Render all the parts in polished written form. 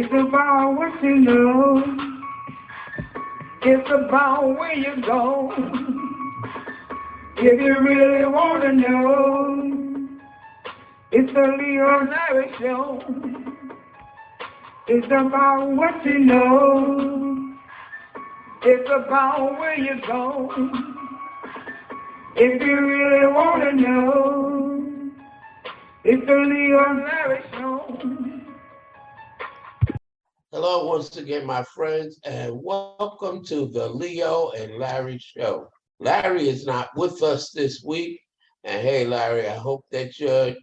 It's about what you know. It's about where you go. If you really want to know, it's the Leo Larry Show. It's about what you know. It's about where you go. If you really want to know, it's the Leo Larry Show. Hello, once again, my friends, and welcome to the Leo and Larry Show. Larry is not with us this week, and hey, Larry, I hope that you're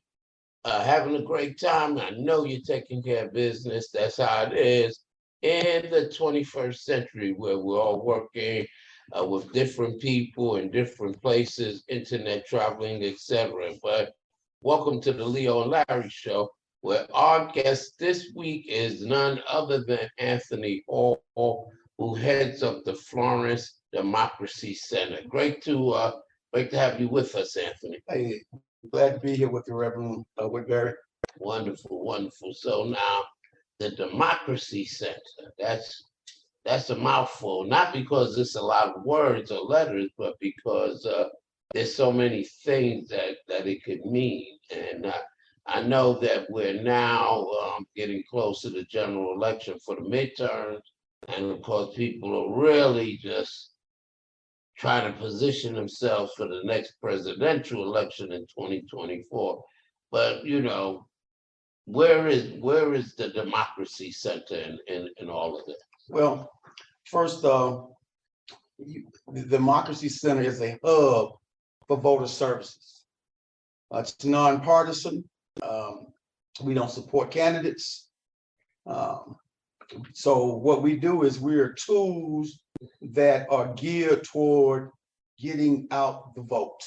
having a great time. I know you're taking care of business. That's how it is in the 21st century, where we're all working with different people in different places, internet traveling, etc. But welcome to the Leo and Larry Show, where our guest this week is none other than Anthony Hall, who heads up the Florence Democracy Center. Great to have you with us, Anthony. Hey, glad to be here with the Reverend Woodbury. Wonderful, wonderful. So now the Democracy Center, that's a mouthful, not because it's a lot of words or letters, but because there's so many things that it could mean. And I know that we're now getting close to the general election for the midterms. And of course, people are really just trying to position themselves for the next presidential election in 2024. But, you know, where is the Democracy Center in all of this? Well, first, the Democracy Center is a hub for voter services. It's nonpartisan. We don't support candidates. So what we do is we're tools that are geared toward getting out the vote.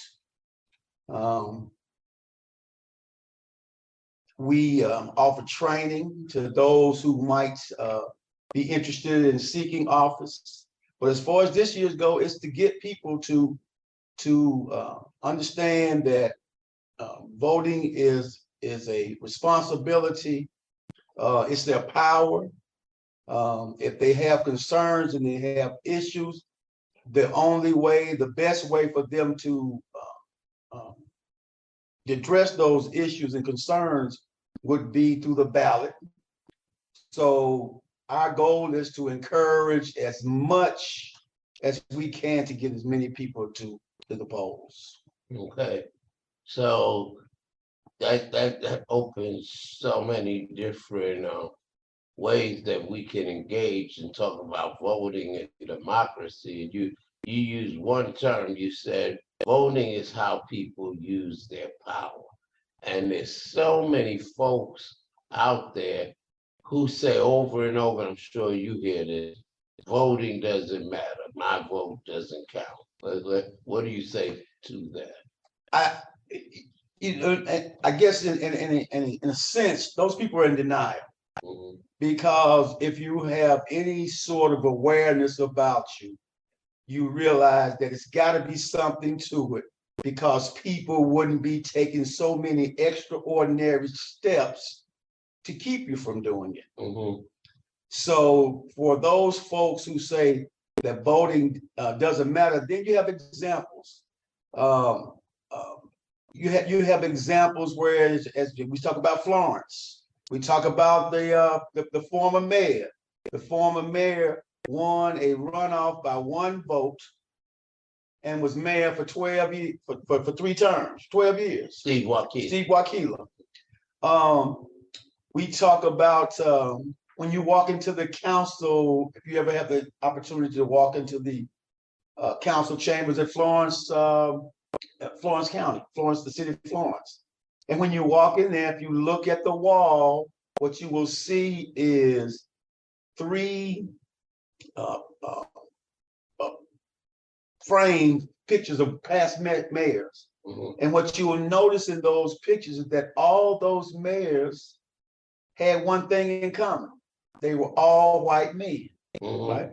We offer training to those who might be interested in seeking office. But as far as this year's go, it's to get people to understand that voting is a responsibility. It's their power. If they have concerns and they have issues, the best way for them to address those issues and concerns would be through the ballot. So our goal is to encourage as much as we can to get as many people to the polls. Okay, so that opens so many different ways that we can engage and talk about voting and democracy. You used one term. You said voting is how people use their power, and there's so many folks out there who say over and over, and I'm sure you hear this, voting doesn't matter, my vote doesn't count. What do you say to that? I guess in a sense, those people are in denial. Mhm. Because if you have any sort of awareness about you, you realize that it's got to be something to it, because people wouldn't be taking so many extraordinary steps to keep you from doing it. Mhm. So for those folks who say that voting doesn't matter, then you have examples. Um, you have examples where, as we talk about Florence, we talk about the former mayor. The former mayor won a runoff by one vote and was mayor for 12 years, for 3 terms, 12 years. Steve Waukee. Steve Waukee. We talk about when you walk into the council, if you ever have the opportunity to walk into the council chambers at Florence County, the city of Florence. And when you walk in there, if you look at the wall, what you will see is 3 framed pictures of past mayors. Mhm. And what you will notice in those pictures is that all those mayors had one thing in common. They were all white men, Mhm. right?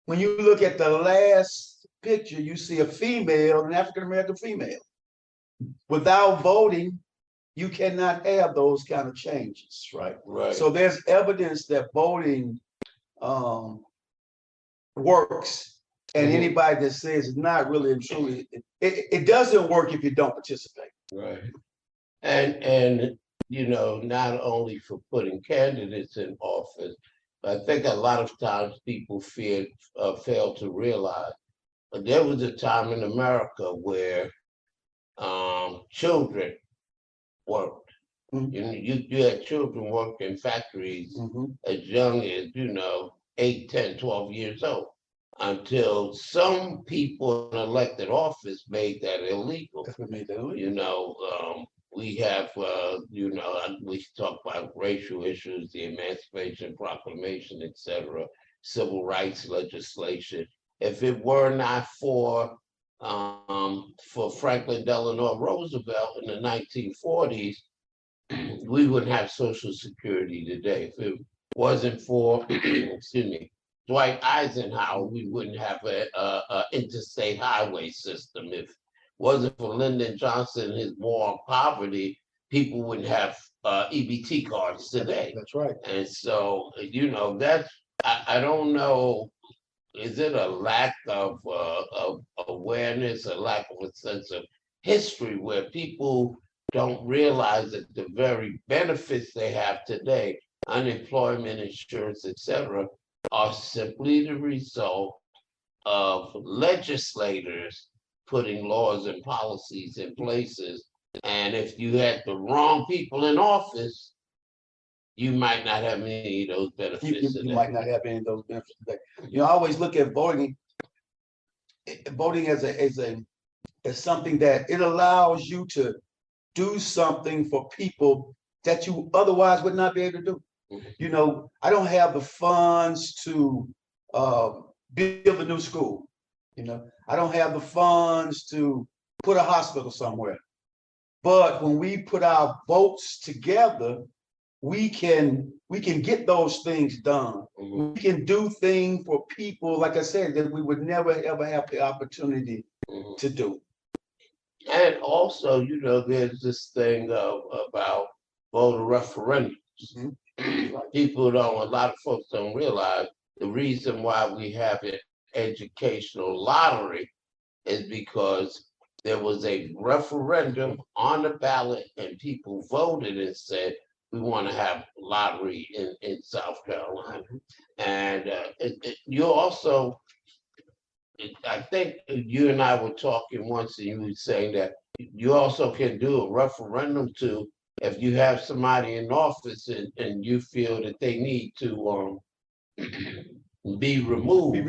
When you look at the last picture, you see a female, an African-American female. Without voting, you cannot have those kind of changes, right? Right. So there's evidence that voting works, and Mhm. anybody that says it's not really and truly, it doesn't work if you don't participate. Right. And you know, not only for putting candidates in office, but I think a lot of times people fail to realize that there was a time in America where children worked. Mhm. You had children work in factories as young as, 8, 10, 12 years old, until some people in elected office made that illegal. That's what made that illegal. We have, we talk about racial issues, the Emancipation Proclamation, etc., civil rights legislation. If it were not for Franklin Delano Roosevelt in the 1940s, we wouldn't have Social Security today. If it wasn't for, excuse me, Dwight Eisenhower, we wouldn't have a interstate highway system. If it wasn't for Lyndon Johnson and his war on poverty, people wouldn't have EBT cards today. That's right. And so, I don't know, is it a lack of awareness, a lack of a sense of history where people don't realize that the very benefits they have today, unemployment insurance, etc., are simply the result of legislators putting laws and policies in places. And if you had the wrong people in office, you might not have any of those benefits. You might not have any of those benefits today. I always look at voting as something that it allows you to do something for people that you otherwise would not be able to do. I don't have the funds to build a new school. I don't have the funds to put a hospital somewhere. But when we put our votes together, we can get those things done. We can do things for people, like I said, that we would never ever have the opportunity to do. And also, there's this thing about voter referendums. A lot of folks don't realize the reason why we have an educational lottery is because there was a referendum on the ballot and people voted and said, we want to have lottery in South Carolina. And you also, I think you and I were talking once and you were saying that you also can do a referendum to, if you have somebody in office and you feel that they need to be removed,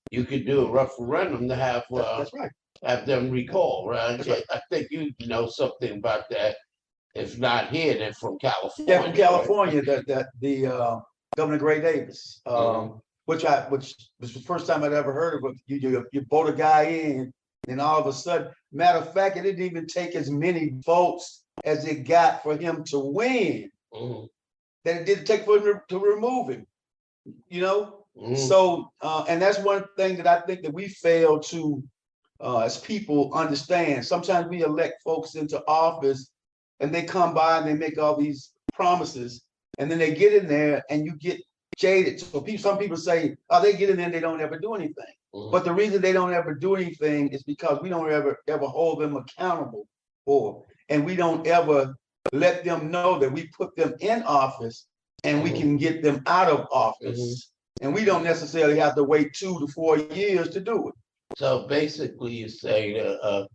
you could do a referendum to have That's right. have them recall, right? Right. I think you know something about that. If not here, then from California. Yeah, from California, the Governor Gray Davis, which was the first time I'd ever heard of it. You vote a guy in, and all of a sudden, matter of fact, it didn't even take as many votes as it got for him to win, that it didn't take for him to remove him. So, and that's one thing that I think that we fail to, as people, understand. Sometimes we elect folks into office and they come by and they make all these promises, and then they get in there and you get jaded. So some people say, oh, they get in there and they don't ever do anything. But the reason they don't ever do anything is because we don't ever hold them accountable for, and we don't ever let them know that we put them in office and we can get them out of office. And we don't necessarily have to wait 2 to 4 years to do it. So basically, you say, as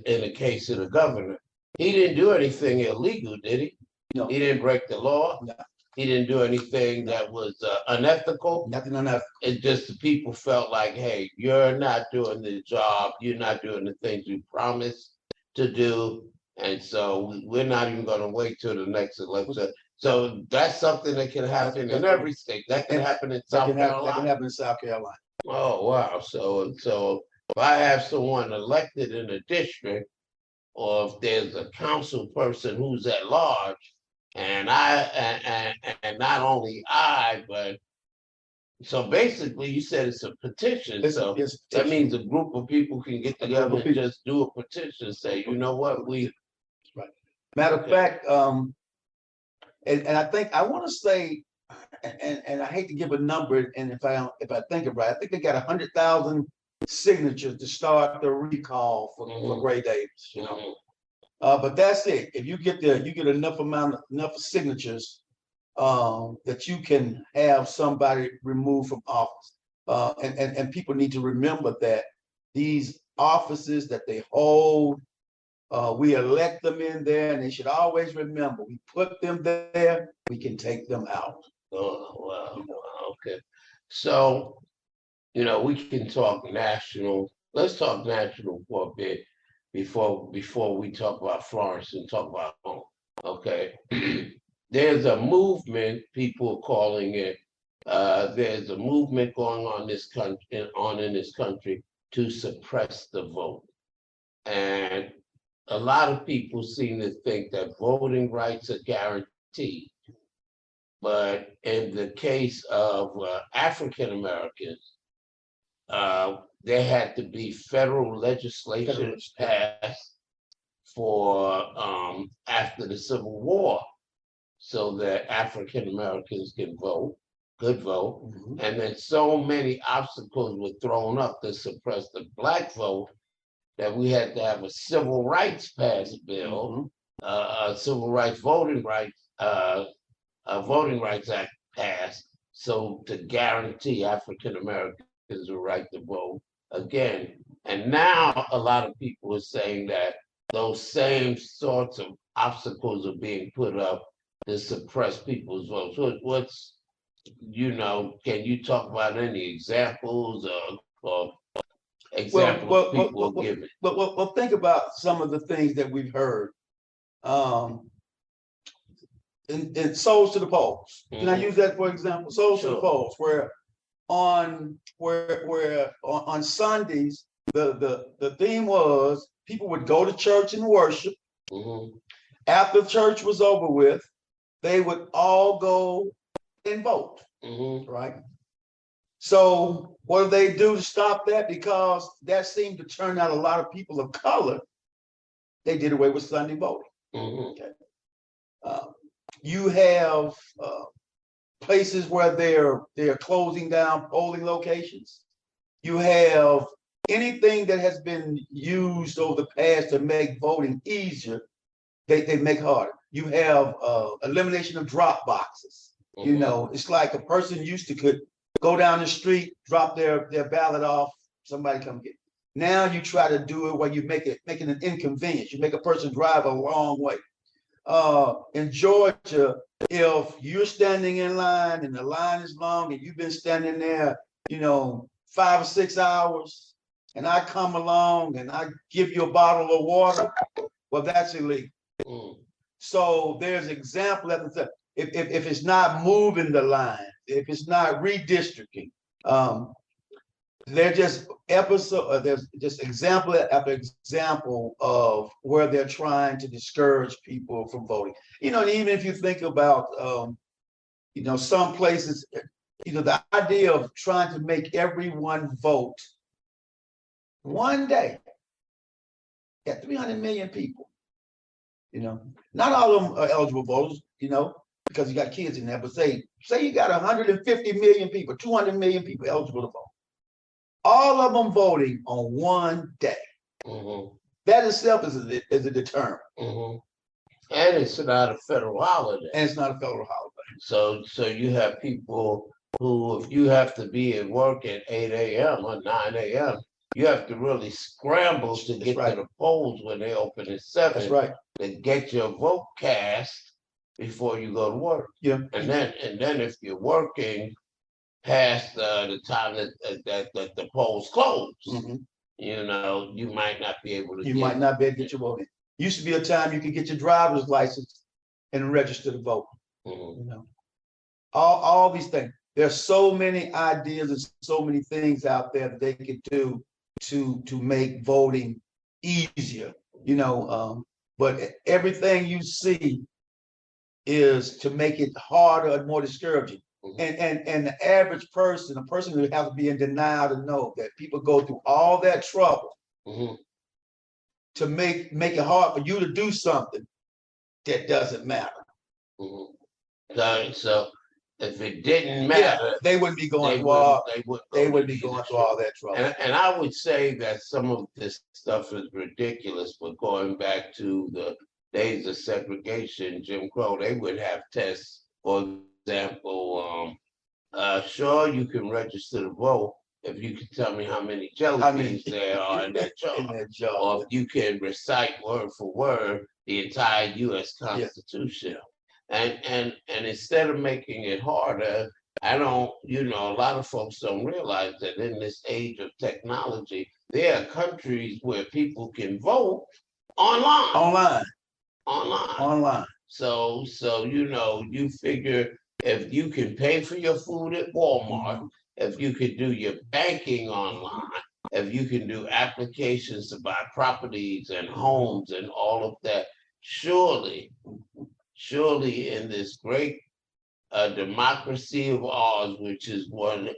in the case of the governor, he didn't do anything illegal, did he? No. He didn't break the law. No. He didn't do anything that was unethical. Nothing unethical. It's just the people felt like, hey, you're not doing the job. You're not doing the things you promised to do. And so we're not even going to wait till the next election. So that's something that can happen in every state. That can happen in South Carolina. That can happen in South Carolina. Oh, wow. So if I have someone elected in a district, or if there's a council person who's at large, and not only but so basically you said it's a petition. So that means a group of people can get together and just do a petition, say, you know what, Matter of Okay. fact, and I think I want to say, and I hate to give a number, and if I think it right, I think they got 100,000 signatures to start the recall for Gray Davis. You know, Mhm. but that's it. If you get enough signatures, that you can have somebody removed from office. And people need to remember that these offices that they hold, we elect them in there, and they should always remember, we put them there, we can take them out. Oh, wow. Okay. So, we can talk national. Let's talk national for a bit before we talk about Florence and talk about home. Okay. There's a movement, people are calling it. There's a movement going on in this country to suppress the vote. And a lot of people seem to think that voting rights are guaranteed. But in the case of African Americans, there had to be federal legislation passed for after the Civil War, so that African Americans could vote, Mhm. and then so many obstacles were thrown up to suppress the black vote that we had to have a civil rights passed bill, a civil rights voting rights act passed, so to guarantee African Americans the right to vote again. And now a lot of people are saying that those same sorts of obstacles are being put up to suppress people's votes. Can you talk about any examples or examples people are giving? Well, think about some of the things that we've heard. In Souls to the Polls. Can I use that for example? Souls to the Sure. Polls, where on Sundays, the theme was people would go to church and worship. Mhm. After church was over with, they would all go and vote, Mhm. right? So what did they do to stop that? Because that seemed to turn out a lot of people of color. They did away with Sunday voting. Mhm. Okay. You have places where they're closing down polling locations. You have anything that has been used over the past to make voting easier, they make harder. You have elimination of drop boxes. You know, it's like a person used to could go down the street, drop their ballot off, somebody come get it. Now you try to do it where you making an inconvenience. You make a person drive a long way. In Georgia, if you're standing in line and the line is long and you've been standing there, 5 or 6 hours, and I come along and I give you a bottle of water, well, that's illegal. So there's example that if it's not moving the line, if it's not redistricting, they're just there's just example after example of where they're trying to discourage people from voting. Even if you think about some places, the idea of trying to make everyone vote one day at 300 million people. Not all of them are eligible voters, because you got kids in there, but say you got 150 million people, 200 million people eligible to vote. All of them voting on one day. That itself is a deterrent. And it's not a federal holiday. And it's not a federal holiday. So you have people who, if you have to be at work at 8 a.m. or 9 a.m., you have to really scramble to get to the polls when they open at 7. That's right. To get your vote cast before you go to work. Yeah. And then if you're working past the time that the polls close, you might not be able to. You might not be able to get your vote in. Used to be a time you could get your driver's license and register to vote. All these things. There's so many ideas and so many things out there that they could do to make voting easier. But everything you see is to make it harder and more discouraging. And the average person, a person who has to be in denial to know that people go through all that trouble to make it hard for you to do something. that doesn't matter. Mhm. So if it didn't Yeah, matter, they wouldn't be going they through wouldn't, all, they wouldn't, they go wouldn't to be going leadership. through all that trouble. And I would say that some of this stuff is ridiculous, but going back to the days of segregation, Jim Crow, they would have tests, for example, sure, you can register to vote if you can tell me how many jelly I mean, beans there are in that jar. in that job. Or if you can recite word for word the entire US Yeah. Constitution. And instead of making it harder, I don't, a lot of folks don't realize that in this age of technology, there are countries where people can vote online. Online. So you figure if you can pay for your food at Walmart, if you can do your banking online, if you can do applications to buy properties and homes and all of that, surely in this great democracy of ours, which is one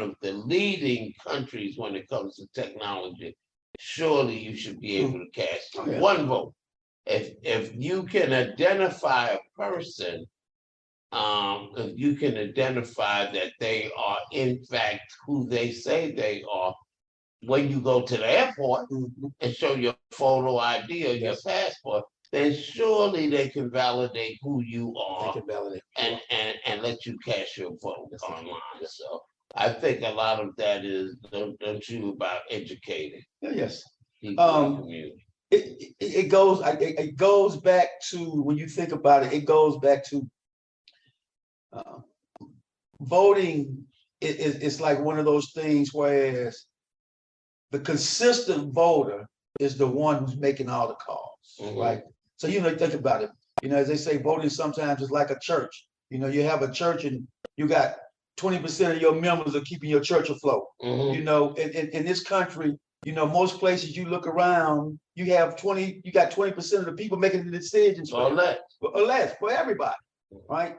of the leading countries when it comes to technology, surely you should be able to cast one vote. If you can identify a person, if you can identify that they are in fact who they say they are, when you go to the airport and show your photo ID or your passport, then surely they can validate who you are and let you cast your vote online. So I think a lot of that is, don't you, about educating Yes. people in the community. It goes back to, when you think about it, it goes back to voting. It's like one of those things, whereas the consistent voter is the one who's making all the calls, right? So, think about it. As they say, voting sometimes is like a church. You have a church and you got 20% of your members are keeping your church afloat. In this country, most places you look around, you got 20% of the people making the decisions or less for everybody, right?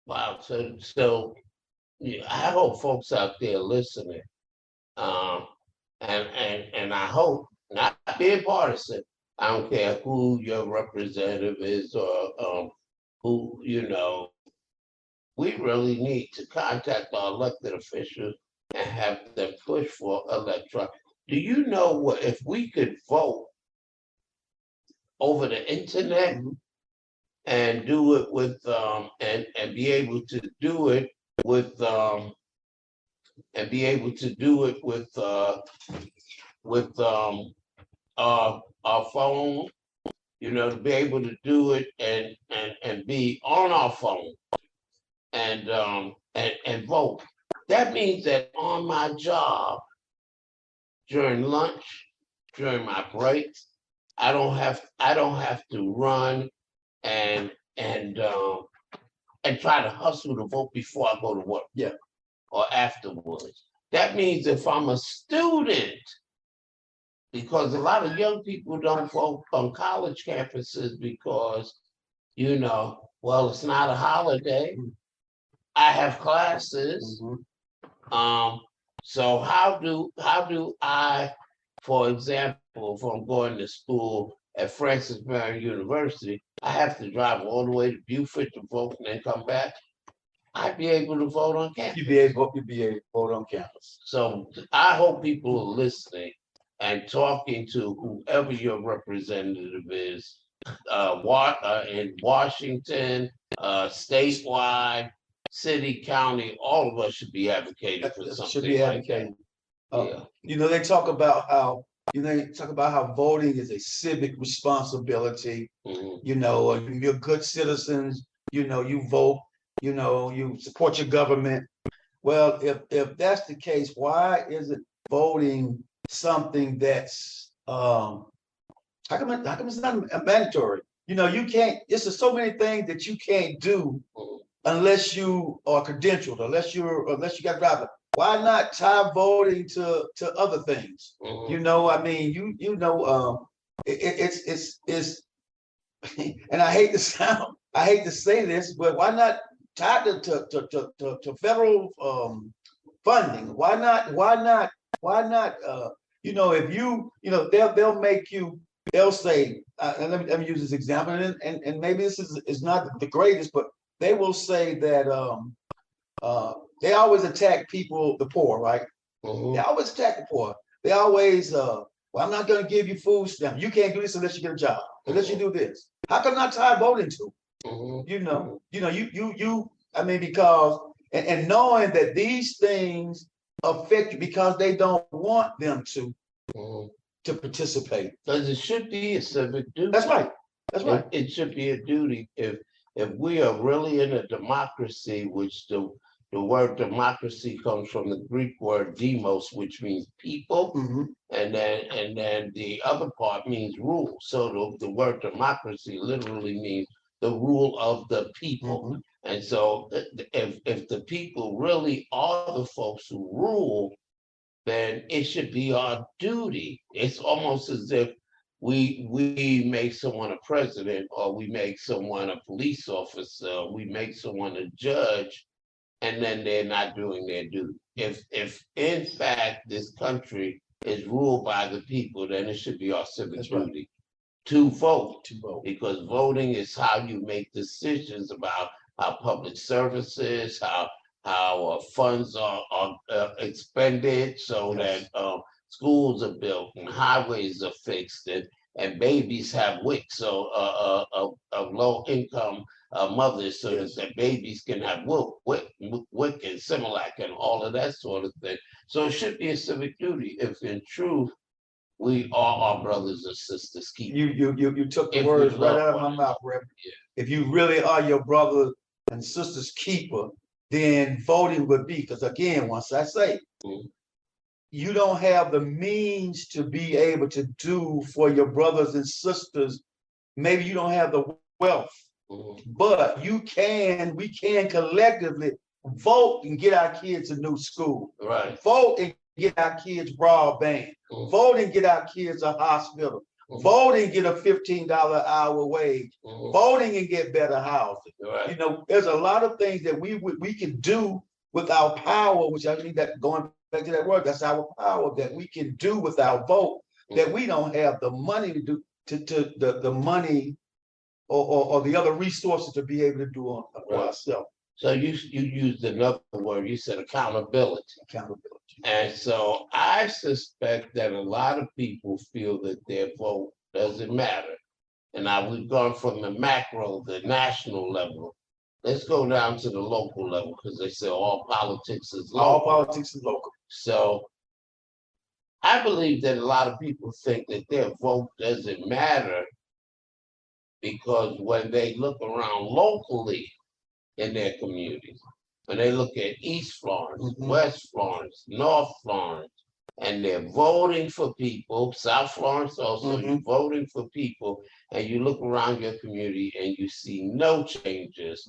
Wow. So I hope folks out there listening, and I hope, not being partisan, I don't care who your representative is or who, we really need to contact our elected officials and have them push for electronic. Do you know what, if we could vote over the internet and do it with and be able to do it with our phone, to be able to do it and be on our phone and vote. That means that on my job, during lunch, during my breaks, I don't have to run and try to hustle to vote before I go to work. Yeah. Or afterwards. That means if I'm a student, because a lot of young people don't vote on college campuses because, well, it's not a holiday. I have classes. So how do I, for example, if I'm going to school at Francis Marion University, I have to drive all the way to Beaufort to vote and then come back? I'd be able to vote on campus. You'd be able to vote on campus. So I hope people are listening and talking to whoever your representative is, in Washington, statewide, city, county, all of us should be advocating for something. Should be advocating. Yeah. They talk about how voting is a civic responsibility. You're good citizens. You vote. You support your government. Well, if that's the case, why isn't voting something that's how come it's not mandatory? You can't. There's so many things that you can't do unless you are credentialed, unless you got driver. Why not tie voting to other things? It's and I hate to say this, but why not tie to federal funding? Why not? If they'll make you they'll say, and let me use this example, and maybe this is not the greatest, but they will say that they always attack people, the poor, right? They always attack the poor. They always, well, I'm not going to give you food stamps. You can't do this unless you get a job, unless you do this. How come not tired voting too? I mean, because, and knowing that these things affect you because they don't want them to participate. Because it should be a civic duty. That's right. That's right. It should be a duty if we are really in a democracy, which the word democracy comes from the Greek word demos, which means people, and then the other part means rule. So the word democracy literally means the rule of the people. And so if the people really are the folks who rule, then it should be our duty. It's almost as if we make someone a president, or we make someone a police officer, we make someone a judge, and then they're not doing their duty. If in fact this country is ruled by the people, then it should be our civic duty to vote, because voting is how you make decisions about how public services, how funds are expended, so that schools are built and highways are fixed, and babies have WIC, so of low income mothers, so that babies can have WIC and Similac and all of that sort of thing. So it should be a civic duty if in truth we are our brothers and sisters keepers. You took the words right out of my mouth, Reverend. If you really are your brother and sister's keeper, then voting would be, because again, once I say, you don't have the means to be able to do for your brothers and sisters, maybe you don't have the wealth, but we can collectively vote and get our kids a new school. Right. Vote and get our kids broadband. Vote and get our kids a hospital. Voting, get a $15 an hour wage. Voting and get better housing. Right. There's a lot of things that we can do with our power, which I mean that going back to that word, that's our power that we can do with our vote, that we don't have the money to do the money or the other resources to be able to do on ourselves. So you used another word, you said accountability. Accountability. And so I suspect that a lot of people feel that their vote doesn't matter. And now we've gone from the macro, the national level. Let's go down to the local level, because they say all politics is local. All politics is local. So I believe that a lot of people think that their vote doesn't matter because when they look around locally in their communities, when they look at East Florence, West Florence, North Florence, and they're voting for people, South Florence also, you're voting for people, and you look around your community and you see no changes,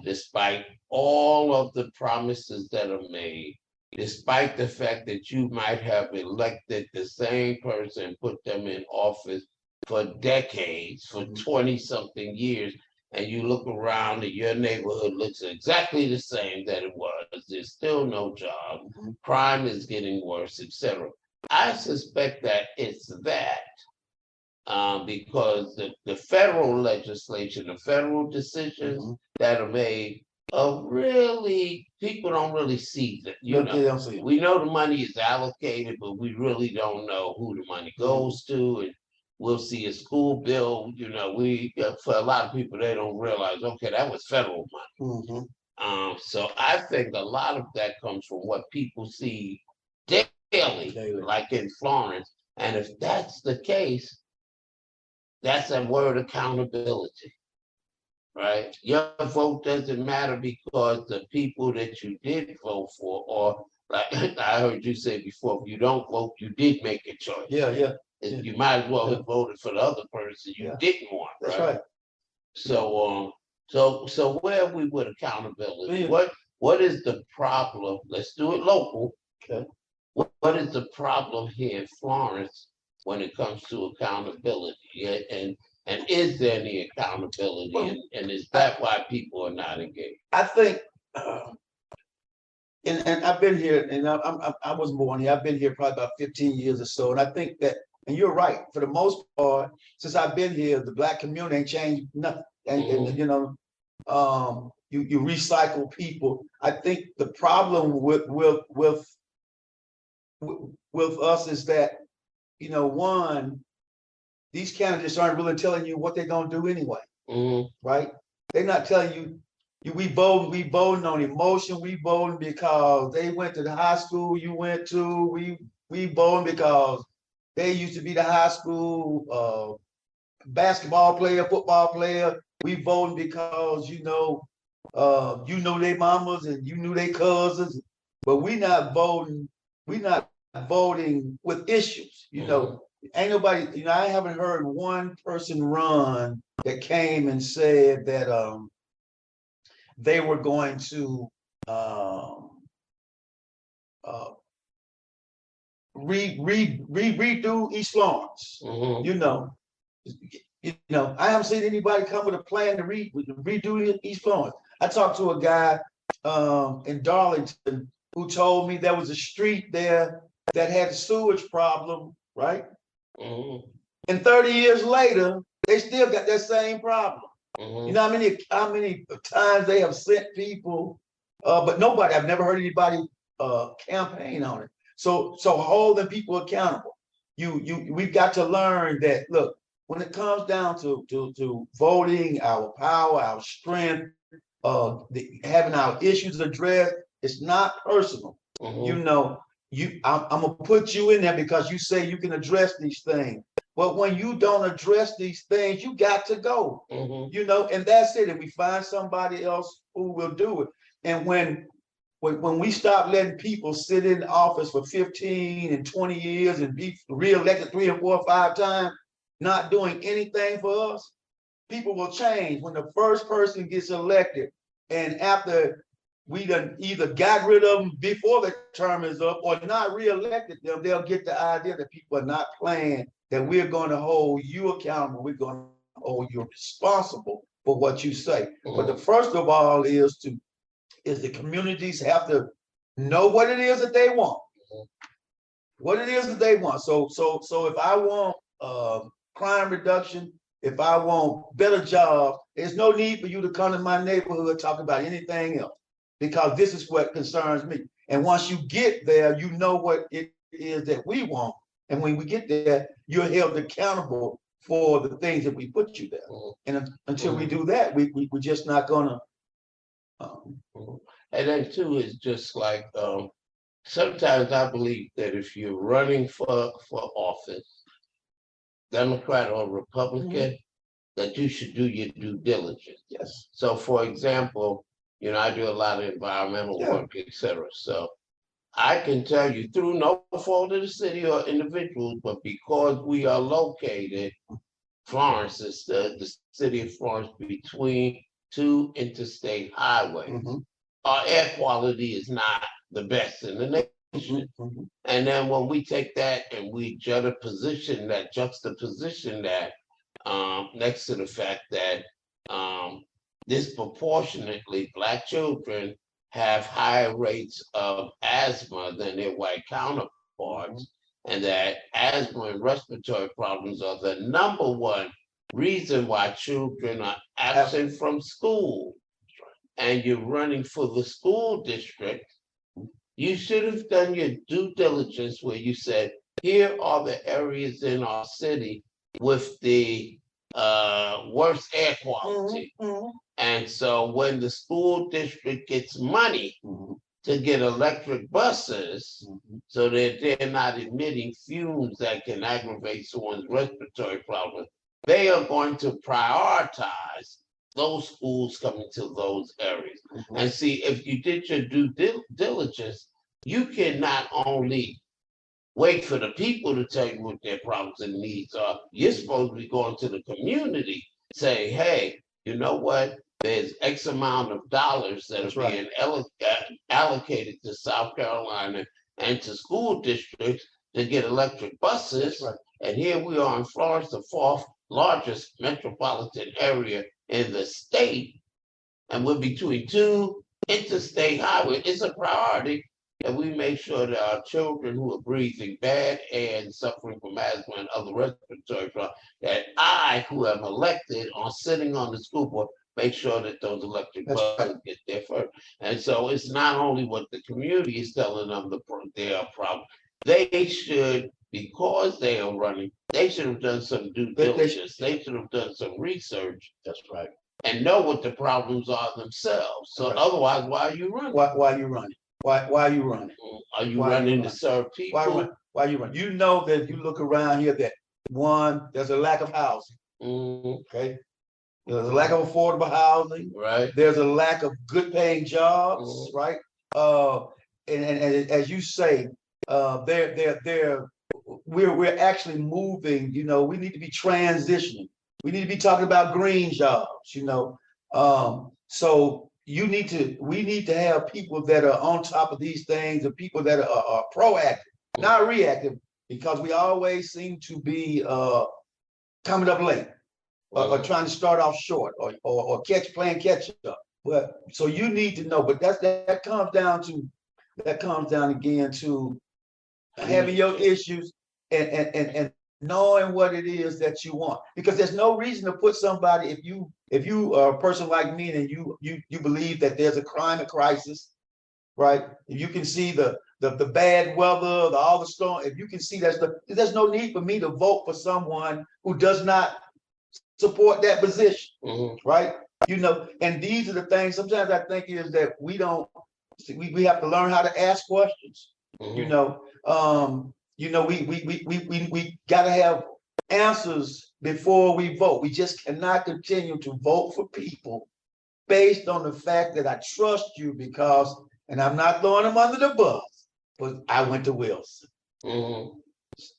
despite all of the promises that are made, despite the fact that you might have elected the same person, put them in office for decades, for 20-something years, and you look around and your neighborhood looks exactly the same that it was. There's still no job. Crime is getting worse, etc. I suspect that it's that because the federal legislation, the federal decisions that are made are really, people don't really see that. We know the money is allocated, but we really don't know who the money goes to. And we'll see a school bill, for a lot of people, they don't realize, okay, that was federal money. So I think a lot of that comes from what people see daily, like in Florence. And if that's the case, that's a word accountability, right? Your vote doesn't matter because the people that you did vote for, or like I heard you say before, if you don't vote, you did make a choice. Yeah. You might as well have voted for the other person you didn't want, right? That's right. So so where are we with accountability? What is the problem? Let's do it local. Okay. What is the problem here in Florence when it comes to accountability? And is there any accountability? And is that why people are not engaged? I think, and I've been here, and I was born here. I've been here probably about 15 years or so, and I think that And you're right, for the most part, since I've been here, the Black community ain't changed nothing. And you know, you recycle people. I think the problem with us is that, you know, one, these candidates aren't really telling you what they're gonna do anyway, right? They're not telling you, we voting on emotion, we voting because they went to the high school you went to, we voting because they used to be the high school basketball player, football player. We voting because you know their mamas and you knew their cousins, but we not voting. We not voting with issues. You know, ain't nobody. You know, I haven't heard one person run that came and said that they were going to redo East Florence. You know, I haven't seen anybody come with a plan to redo East Florence. I talked to a guy in Darlington who told me there was a street there that had a sewage problem, right? And 30 years later, they still got that same problem. You know how many times they have sent people, but nobody, I've never heard anybody campaign on it. So holding people accountable. We've got to learn that, look, when it comes down to voting, our power, our strength, having our issues addressed, it's not personal. You know, I'm gonna put you in there because you say you can address these things. But when you don't address these things, you got to go. You know, and that's it. And we find somebody else who will do it. And when we stop letting people sit in office for 15 and 20 years and be reelected 3 and 4 or 5 times, not doing anything for us, people will change. When the first person gets elected, and after we done either got rid of them before the term is up or not reelected them, they'll get the idea that people are not playing, that we're going to hold you accountable. We're going to hold you responsible for what you say. But the first of all is the communities have to know what it is that they want. What it is that they want. So if I want crime reduction, if I want better jobs, there's no need for you to come to my neighborhood talking about anything else, because this is what concerns me. And once you get there, you know what it is that we want. And when we get there, you're held accountable for the things that we put you there. And until we do that, we're just not gonna. And then too, is just like sometimes I believe that if you're running for office, Democrat or Republican, that you should do your due diligence. Yes. So for example, you know, I do a lot of environmental work, etc. So I can tell you, through no fault of the city or individuals, but because we are located, Florence is the city of Florence between 2 interstate highways. Our air quality is not the best in the nation. And then when we take that and we juxtaposition that next to the fact that disproportionately Black children have higher rates of asthma than their white counterparts, and that asthma and respiratory problems are the #1 reason why children are absent from school, and you're running for the school district, you should have done your due diligence where you said, here are the areas in our city with the worst air quality. And so when the school district gets money to get electric buses so that they're not emitting fumes that can aggravate someone's respiratory problem, they are going to prioritize those schools coming to those areas. And see, if you did your due diligence, you can not only wait for the people to tell you what their problems and needs are, you're supposed to be going to the community, say, hey, you know what? There's X amount of dollars that are being allocated to South Carolina and to school districts to get electric buses. And here we are in Florence, the 4th largest metropolitan area in the state. And we're between 2 interstate highways. It's a priority. that we make sure that our children who are breathing bad air and suffering from asthma and other respiratory problems, that I, who am elected on sitting on the school board, make sure that those electric That's buses get there first. And so it's not only what the community is telling them their problem. They should, because they are running, they should have done some due diligence. They should have done some research. That's right. And know what the problems are themselves. So Right. otherwise, why are you running? Why are you running? Why are you running? Are you Why are you running to running? serve people? Why you running? You know that if you look around here that one, there's a lack of housing, okay? There's a lack of affordable housing. Right. There's a lack of good paying jobs, right? And as you say, we're actually moving, you know, we need to be transitioning. We need to be talking about green jobs, you know. So we need to have people that are on top of these things, and people that are proactive, not reactive, because we always seem to be coming up late or trying to start off short or playing catch up. But so you need to know, but that comes down again to having your issues and knowing what it is that you want, because there's no reason to put somebody, if you are a person like me and you believe that there's a climate crisis, right? If you can see the bad weather, all the storm, if you can see there's no need for me to vote for someone who does not support that position, right? You know, and these are the things sometimes I think is that we have to learn how to ask questions. You know, we got to have answers before we vote. We just cannot continue to vote for people based on the fact that I trust you because, and I'm not throwing them under the bus, but I went to Wilson. You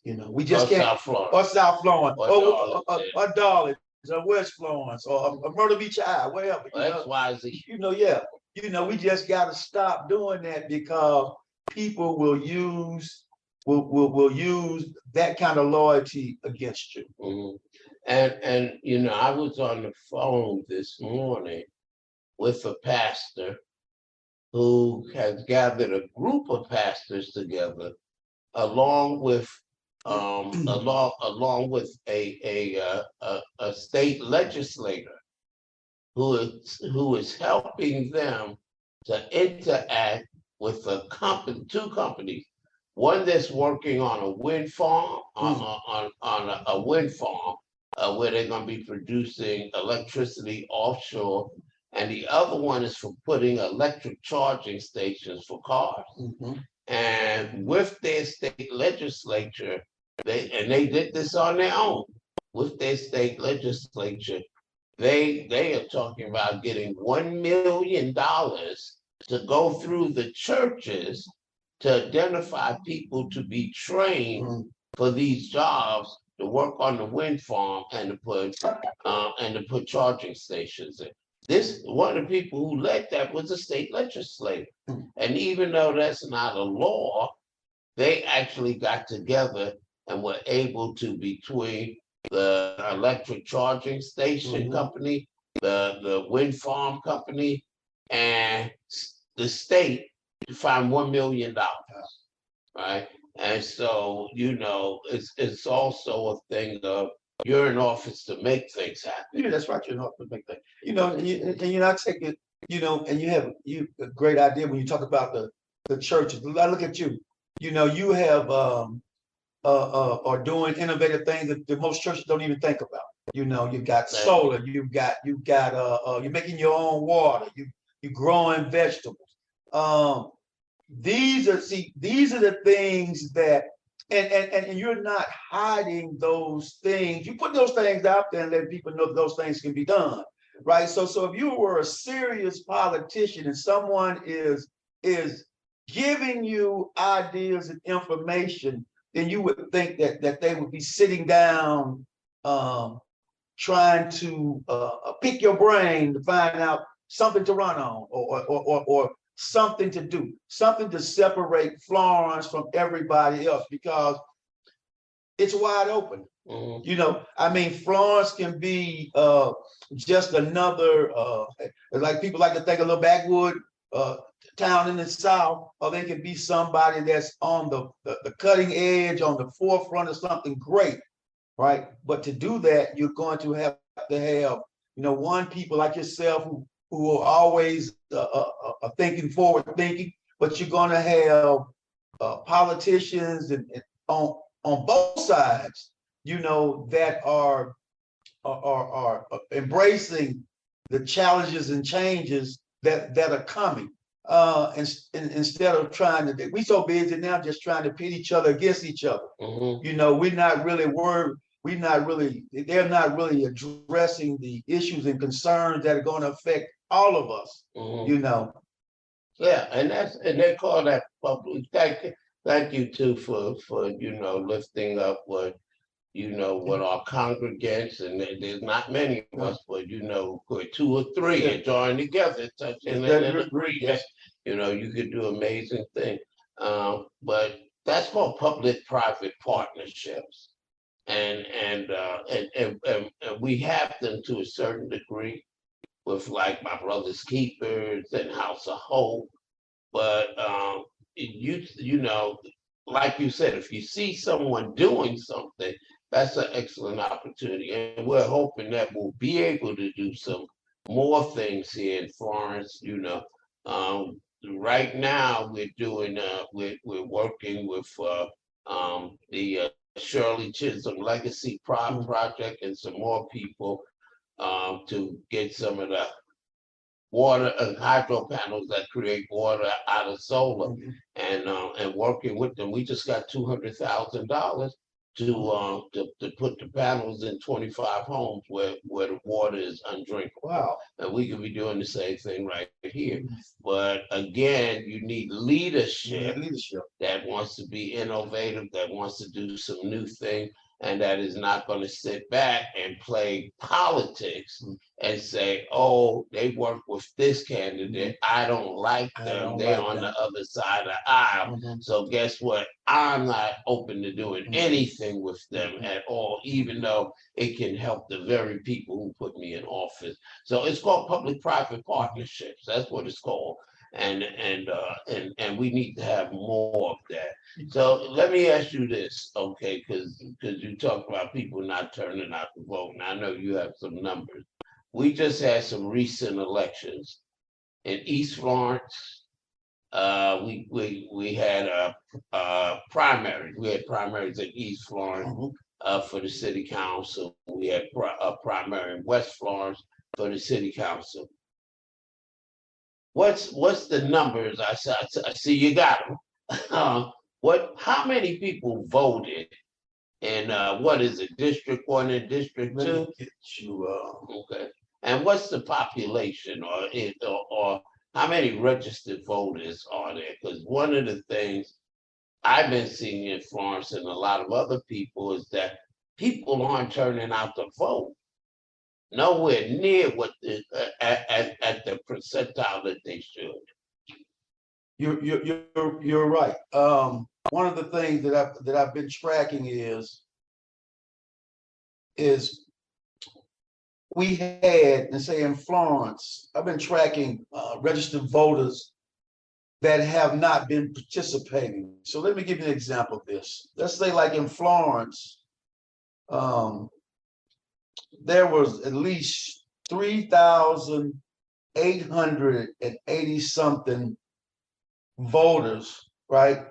know, we just can't. Or South Florence, or Darling, or West Florence, or Myrtle Beach High, wherever. You know, yeah. You know, we just got to stop doing that because people will use that kind of loyalty against you. And you know, I was on the phone this morning with a pastor who has gathered a group of pastors together, along with a state legislator who is helping them to interact with two companies. One that's working on a wind farm, on a wind farm, where they're going to be producing electricity offshore, and the other one is for putting electric charging stations for cars. And with their state legislature, they did this on their own. With their state legislature, they are talking about getting $1 million to go through the churches to identify people to be trained for these jobs, to work on the wind farm and to put charging stations in. One of the people who led that was a state legislator. And even though that's not a law, they actually got together and were able to, between the electric charging station company, the wind farm company, and the state, to find $1 million, right? And so, you know, it's also a thing of you're in office to make things happen. Yeah, that's right. You're in office to make things. You know, and you're not taking, you know, and you have a great idea when you talk about the churches. I look at you. You know, you have are doing innovative things that most churches don't even think about. You know, you've got solar. You've got you're making your own water. You're growing vegetables. These are the things that, and you're not hiding those things. You put those things out there and let people know that those things can be done, right? So if you were a serious politician and someone is giving you ideas and information, then you would think that they would be sitting down, trying to pick your brain to find out something to run on, or something to do, something to separate Florence from everybody else, because it's wide open. You know, I mean, Florence can be just another, like people like to think a little backwood town in the South, or they can be somebody that's on the cutting edge, on the forefront of something great, right? But to do that, you're going to have, one, people like yourself who are always thinking forward thinking, but you're going to have politicians and on both sides, that are embracing the challenges and changes that are coming. Instead of trying to, we so busy now just trying to pit each other against each other. We're not really worried. They're not really addressing the issues and concerns that are going to affect all of us. Yeah, and they call that public. Thank you too for lifting up what our congregants, and there's not many of us, but we're 2 or 3 and join together, touching and agreement. You could do amazing things. But that's called public-private partnerships, and we have them to a certain degree with like my Brother's Keepers and House of Hope. But like you said, if you see someone doing something, that's an excellent opportunity. And we're hoping that we'll be able to do some more things here in Florence. Right now we're doing we're working with the Shirley Chisholm Legacy Project and some more people to get some of the water and hydro panels that create water out of solar, and working with them. We just got $200,000 to put the panels in 25 homes where the water is undrinkable. Wow. And we could be doing the same thing right here. But again, you need leadership that wants to be innovative, that wants to do some new thing, and that is not going to sit back and play politics and say, oh, they work with this candidate, I don't like them, they're on the other side of the aisle. So guess what? I'm not open to doing anything with them at all, even though it can help the very people who put me in office. So it's called public-private partnerships. That's what it's called. And we need to have more of that. So let me ask you this, okay? Because you talked about people not turning out to vote, and I know you have some numbers. We just had some recent elections in East Florence. We had primaries. We had primaries in East Florence for the city council. We had a primary in West Florence for the city council. What's the numbers? I see you got them. How many people voted? And what is it? District 1 and District 2? Okay. And what's the population, or how many registered voters are there? Because one of the things I've been seeing in Florence and a lot of other people is that people aren't turning out to vote. Nowhere near what at the percentile that they should. You're right. One of the things that I've been tracking is we had, and say in Florence, I've been tracking registered voters that have not been participating. So let me give you an example of this. Let's say like in Florence, there was at least 3,880 something voters, right,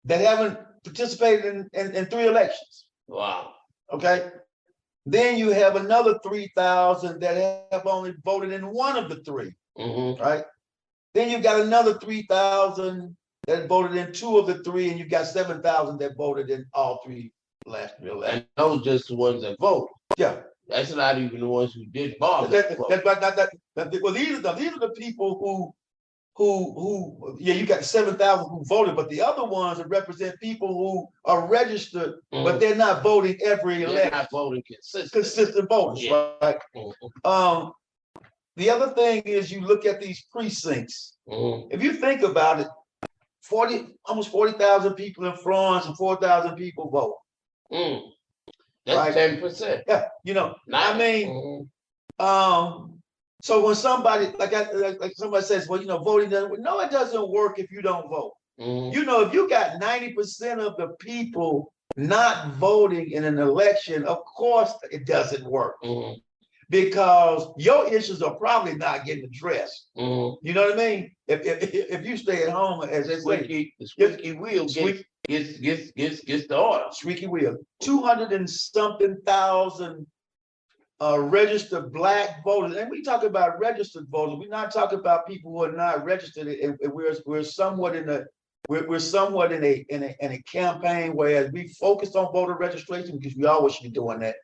that haven't participated in 3 elections. Wow. Okay. Then you have another 3,000 that have only voted in 1 of the 3, right? Then you've got another 3,000 that voted in 2 of the 3, and you've got 7,000 that voted in all 3 last elections. And those just the ones that voted. Yeah. That's not even the ones who did bother. Well, these are the people who you got 7,000 who voted, but the other ones that represent people who are registered, but they're not voting every election. They're not voting consistent voters, right? The other thing is you look at these precincts. If you think about it, almost 40,000 people in Florence and 4,000 people vote. That's 10%. Yeah, I mean, So when somebody like somebody says, well, voting doesn't work. No, it doesn't work if you don't vote. If you got 90% of the people not voting in an election, of course it doesn't work. Because your issues are probably not getting addressed. You know what I mean? If you stay at home, as they say, the squeaky wheel gets the order. Squeaky wheel. 200 and something thousand registered Black voters, and we talk about registered voters. We're not talking about people who are not registered. And we're somewhat in a campaign where we focus on voter registration because we always should be doing that.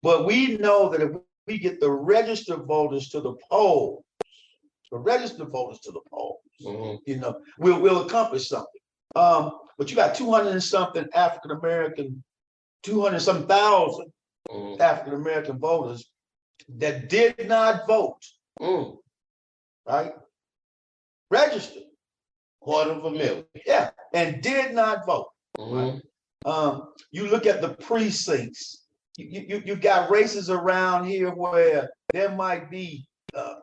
But we know that if we get the registered voters to the polls, we'll accomplish something. But you got 200 and something African American, 200 some thousand African American voters that did not vote, right? Registered, 250,000. yeah, and did not vote. Right? You look at the precincts. You got races around here where there might be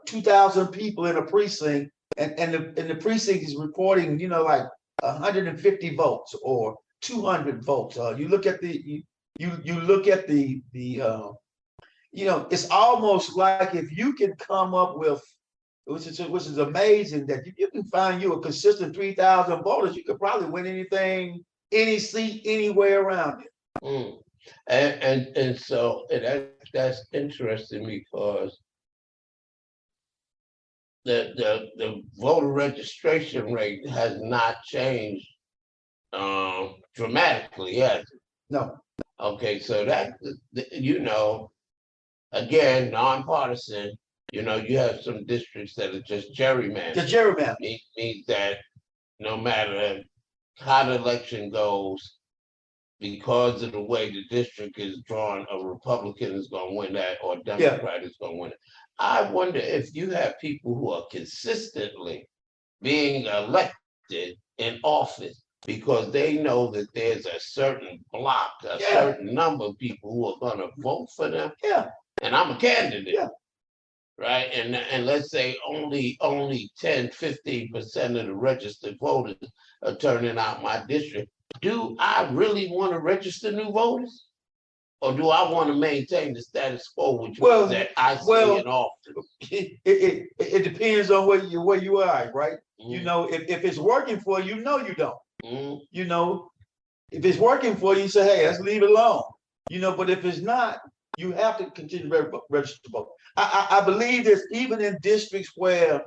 2,000 people in a precinct, and the precinct is reporting, like 150 votes or 200 votes. You look at the it's almost like if you can come up with, which is amazing, that you can find you a consistent 3,000 voters, you could probably win anything, any seat, anywhere around it. And so that's interesting because the voter registration rate has not changed dramatically, has it? No. Okay, so that again, nonpartisan. You have some districts that are just gerrymandered. The gerrymander means that no matter how the election goes, because of the way the district is drawn, a Republican is going to win that or a Democrat is going to win it. I wonder if you have people who are consistently being elected in office because they know that there's a certain block, a certain number of people who are going to vote for them. Yeah. And I'm a candidate. Yeah. Right. And let's say only 10, 15% of the registered voters are turning out my district. Do I really want to register new voters? Or do I want to maintain the status quo, which means that I stay in office? It depends on where you are, right? If it's working for you, you don't. If it's working for you, say, hey, let's leave it alone. But if it's not, you have to continue to register to vote. I believe this even in districts where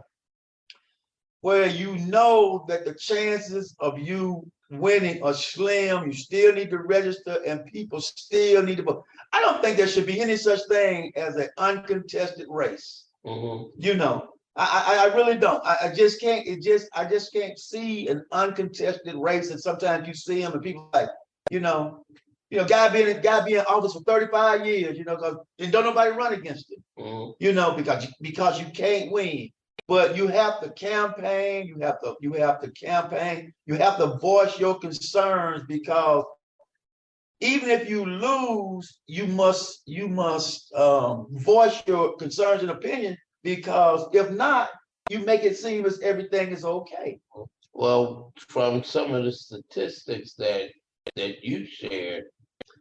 that the chances of you winning are slim, you still need to register and people still need to vote. I don't think there should be any such thing as an uncontested race. I really don't. I just can't. I just can't see an uncontested race. And sometimes you see them and people like, guy be in office for 35 years, because and don't nobody run against him, because you can't win. But you have to campaign, you have to voice your concerns, because even if you lose, you must voice your concerns and opinion, because if not, you make it seem as everything is okay. Well, from some of the statistics that you shared,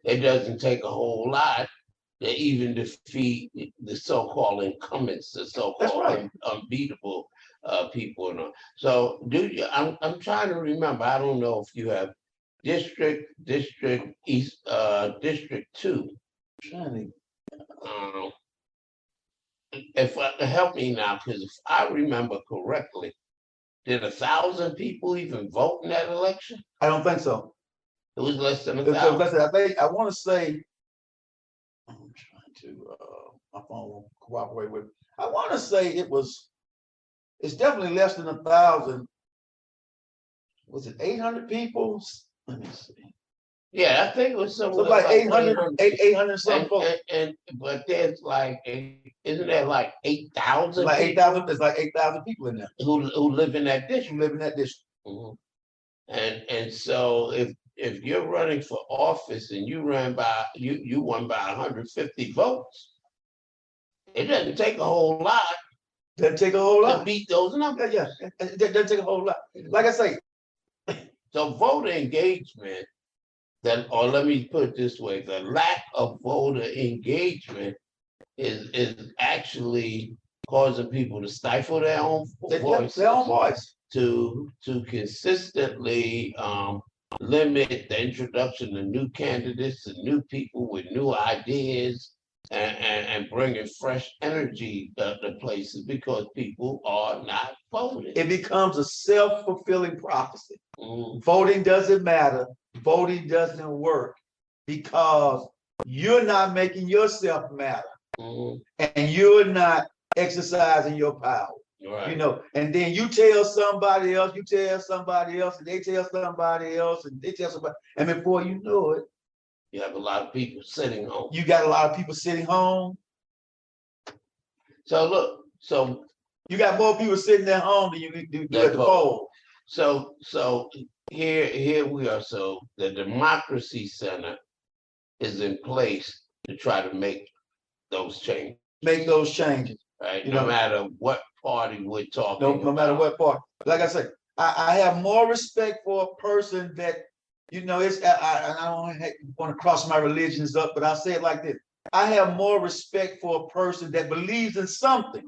it doesn't take a whole lot to even defeat the so-called incumbents, the so-called unbeatable people. So I'm trying to remember. I don't know if you have District East, District 2. If help me now, because if I remember correctly, did 1,000 people even vote in that election? I don't think so. It was less than 1,000. I want to say, I'm trying to, my phone won't cooperate with. I want to say it's definitely less than 1,000. Was it 800 people? Let me see. Yeah, I think it was something like 800 something folks. But there's isn't there like 8,000? Like 8,000. There's like 8,000 people in there who live in that district. Mm-hmm. And so if you're running for office and you won by 150 votes, it doesn't take a whole lot Doesn't take a whole to lot. beat those numbers. Yeah, it doesn't take a whole lot. Like I say, So voter engagement, or let me put it this way, the lack of voter engagement is actually causing people to stifle their own voice, their own voice. to consistently limit the introduction of new candidates and new people with new ideas and bringing fresh energy to places because people are not voting. It becomes a self-fulfilling prophecy. Mm, Voting doesn't matter. Voting doesn't work because you're not making yourself matter mm, and you're not exercising your power. right. You know, and then you tell somebody else, and they tell somebody else, and they tell somebody, and before you know it, You have a lot of people sitting home. you got a lot of people sitting home. So look, so You got more people sitting at home than you do That at the vote. poll. so here we are. So the Democracy Center is in place to try to make those changes, Make those changes, right? You No know- matter what party we're talking no matter about. what part. Like I said, I have more respect for a person that, you know, I don't want to cross my religions up, but I'll say it like this. I have more respect for a person that believes in something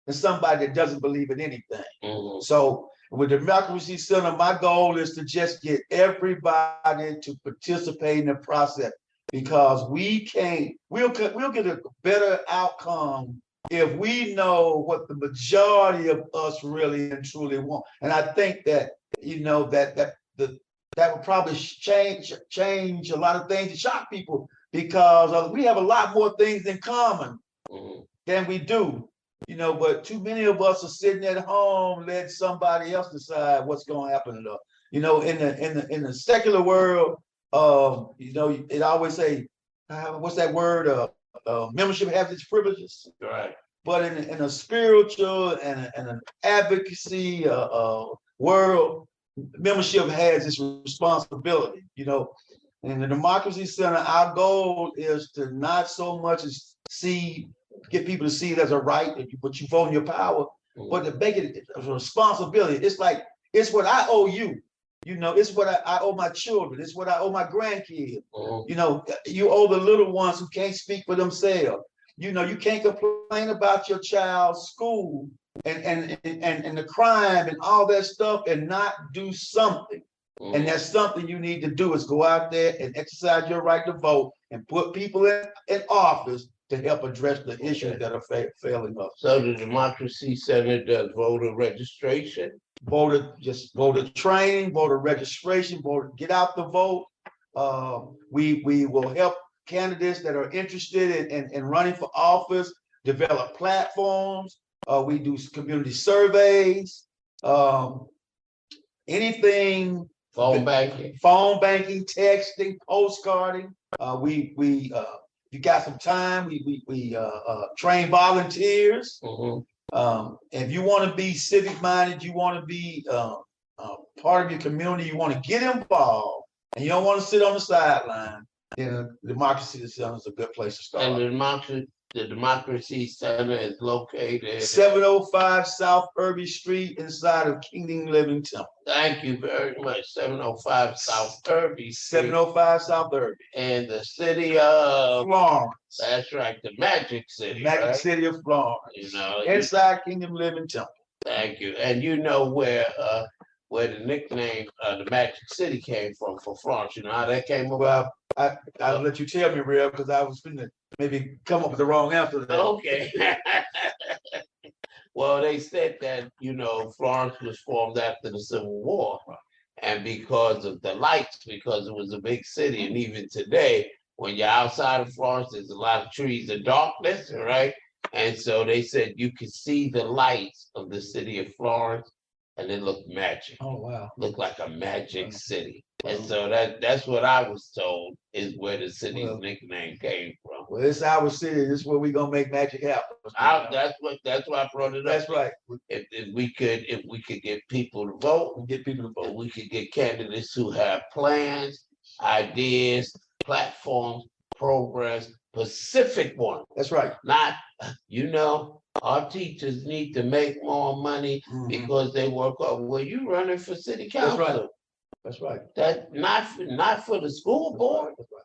than somebody that doesn't believe in anything. Mhm. So with the Democracy Center, my goal is to just get everybody to participate in the process because we'll get a better outcome if we know what the majority of us really and truly want. And I think that, you know, that would probably change a lot of things and shock people because we have a lot more things in common Mhm. than we do. You know, but too many of us are sitting at home, let somebody else decide what's going to happen to us. You know, in the secular world, you know, it always say, what's that word? Membership has its privileges. Right. But in a spiritual and an advocacy world, membership has its responsibility. You know, in the Democracy Center, our goal is to not so much as get people to see it as a right, but you vote in your power, but to make it a responsibility. It's like, it's what I owe you. You know, it's what I owe my children. It's what I owe my grandkids. Mhm. You know, you owe the little ones who can't speak for themselves. You know, you can't complain about your child's school and the crime and all that stuff and not do something. Mhm. And that's something you need to do is go out there and exercise your right to vote and put people in office to help address the issues that are failing us. So the Democracy Center does voter registration. Voter training, voter registration, get out the vote. We will help candidates that are interested in running for office, develop platforms. We do community surveys, anything. Phone banking. Phone banking, texting, postcarding. You got some time, we train volunteers. Mhm. If you want to be civic minded, you want to be part of your community, you want to get involved, and you don't want to sit on the sideline, then the Democracy Center is a good place to start. And the Democracy Center is located. 705 South Irby Street inside of Kingdom Living Temple. Thank you very much. 705 South Irby Street 705 South Irby. in the city of Florence. That's right, the Magic City. Magic right? City of Florence. You know, Inside Kingdom Living Temple. thank you. And you know where the nickname the Magic City came from for Florence. You know how that came about? Well, I'll let you tell me, Rev, because I was gonna maybe come up with the wrong answer to that. Okay. Well, they said that, you know, Florence was formed after the Civil War. And because of the lights, because it was a big city, and even today, when you're outside of Florence, there's a lot of trees and darkness, right? And so they said you could see the lights of the city of Florence, and it looked magic. Oh, wow. Looked like a magic city. And so that's what I was told is where the city's nickname came from. Well, it's our city. This is where we're gonna make magic happen. That's why I brought it up. That's right. If we could get people to vote, We'll get people to and vote. we could get candidates who have plans, ideas, platforms, programs, specific ones, That's right. not, you know, our teachers need to make more money because they work hard. Well, you running for city council. That's right. That's right. That not for the school board. That's right.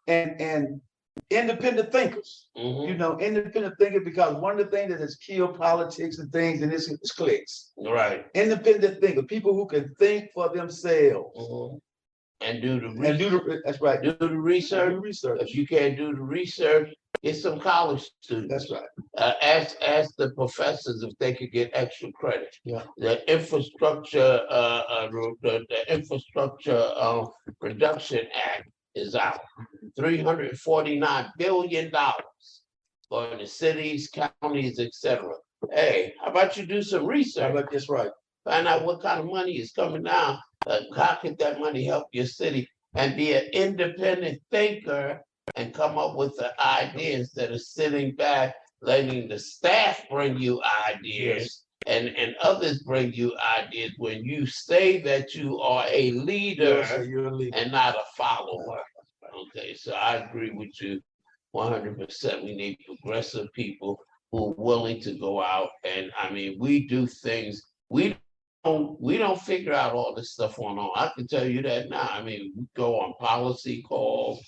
And independent thinkers. You know, independent thinkers, because one of the things that has killed politics and things, and it's cliques. Right. Independent thinkers, people who can think for themselves. And do the research. That's right. Do the research. Do research. If you can't do the research, get some college students. That's right. Ask the professors if they could get extra credit. Yeah. The infrastructure, the infrastructure reduction act is out. $349 billion for the cities, counties, etc. Hey, how about you do some research? That's right. Find out what kind of money is coming down. How can that money help your city? And be an independent thinker and come up with the idea instead of sitting back, letting the staff bring you ideas and others bring you ideas when you say that you are a leader and not a follower. Okay, so I agree with you 100%. We need progressive people who are willing to go out. And I mean, we do things, we don't figure out all this stuff on our own. I can tell you that now. I mean, we go on policy calls.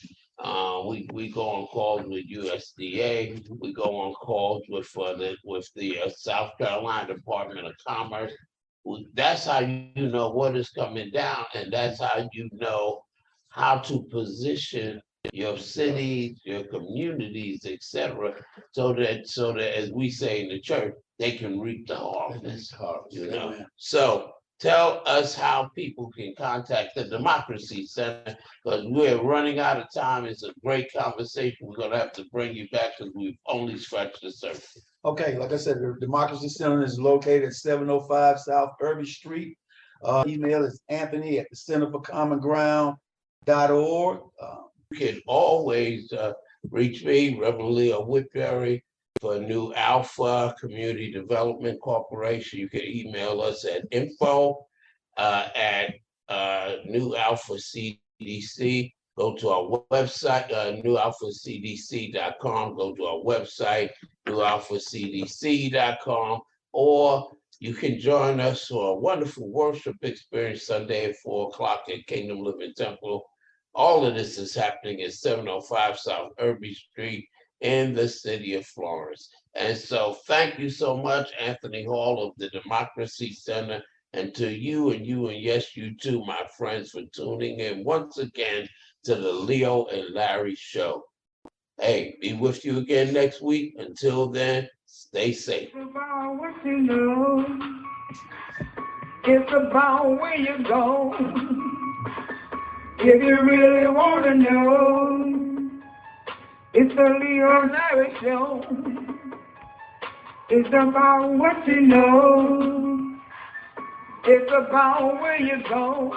We go on calls with USDA. We go on calls with the South Carolina Department of Commerce. That's how you know what is coming down, and that's how you know how to position your cities, your communities, etc., so that as we say in the church, they can reap the harvest. You know. So tell us how people can contact the Democracy Center, because we're running out of time. It's a great conversation. We're gonna have to bring you back because we've only scratched the surface. Okay, like I said, the Democracy Center is located at 705 South Irby Street. Email is anthony@thecenterforcommonground.org. You can always reach me, Reverend Leo Whitberry, for New Alpha Community Development Corporation. You can email us at info at New Alpha CDC. Go to our website, newalphacdc.com. Go to our website, newalphacdc.com. Or you can join us for a wonderful worship experience Sunday at 4 o'clock at Kingdom Living Temple. All of this is happening at 705 South Irby Street in the city of Florence. And so thank you so much, Anthony Hall of the Democracy Center, and to you and yes, you too, my friends, for tuning in once again to the Leo and Larry Show. Hey, be with you again next week. Until then, stay safe. It's about what you know. It's about where you go. If you really want to know, it's the Leo and Larry Show. It's about what you know. It's about where you go.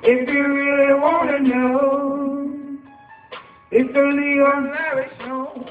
If you really want to know, it's the Leo and Larry Show.